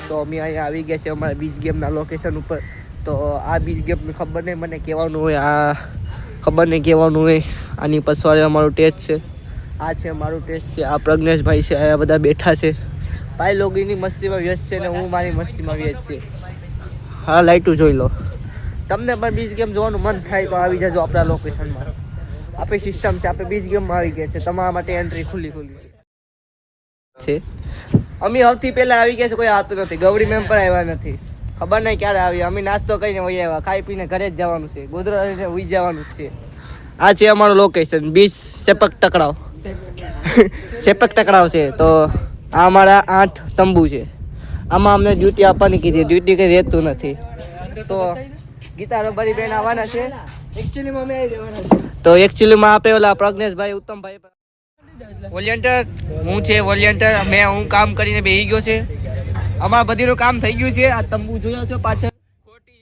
તો અમે અહીંયા આવી ગયા છે અમારા બીચ ગેમના લોકેશન ઉપર. તો આ બીચ ગેમ ખબર નહીં મને કહેવાનું હોય, આ ખબર નહીં કહેવાનું હોય. આની પછવાડે અમારું ટેસ્ટ છે, આ છે અમારું ટેસ્ટ છે, આ પ્રજ્ઞેશભાઈ છે, આ બધા બેઠા છે. ભાઈ લોગીની મસ્તીમાં વ્યસ્ત છે ને હું મારી મસ્તીમાં વ્યસ્ત છે. હા લાઈટું જોઈ લો. તમને પણ બીચ ગેમ જોવાનું મન થાય તો આવી જજો આપણા લોકેશનમાં. આપણી સિસ્ટમ છે, આપણે બીચ ગેમમાં આવી ગયા છે, તમારા માટે એન્ટ્રી ખુલ્લી છે. અમે સૌથી પહેલા આવી ગયા છે, કોઈ આવતું નથી. ગૌરી મેમ પણ આવ્યા નથી, ખબર નહીં ક્યારે આવી. અમે નાસ્તો કરીને વહી આવ્યા, ખાઈ પીને ઘરે જ જવાનું છે, ગોધરા રહીને ઉઈ જવાનું છે. આ છે અમારું લોકેશન, બીચ સેપક ટકરાવ. સેપક ટકરાવ છે. તો આ અમારા 8 તંબુ છે. આમાં અમને ડ્યુટી આપવાની કીધી, ડ્યુટી કંઈ રહેતું નથી. તો ગીતા રબારી બેન આવવાના છે એકચ્યુઅલીમાં, અમે આવી રહેવાના છે. તો એકચ્યુઅલીમાં આપે ઓલા પ્રજ્ઞેશભાઈ ઉત્તમભાઈ વોલિયન્ટર, હું છે વોલિયન્ટર. હું કામ કરીને બેસી ગયો છે. અમારા બધીનું કામ થઈ ગયું છે. આ તંબુ જોયો છો પાછળ, ખોટી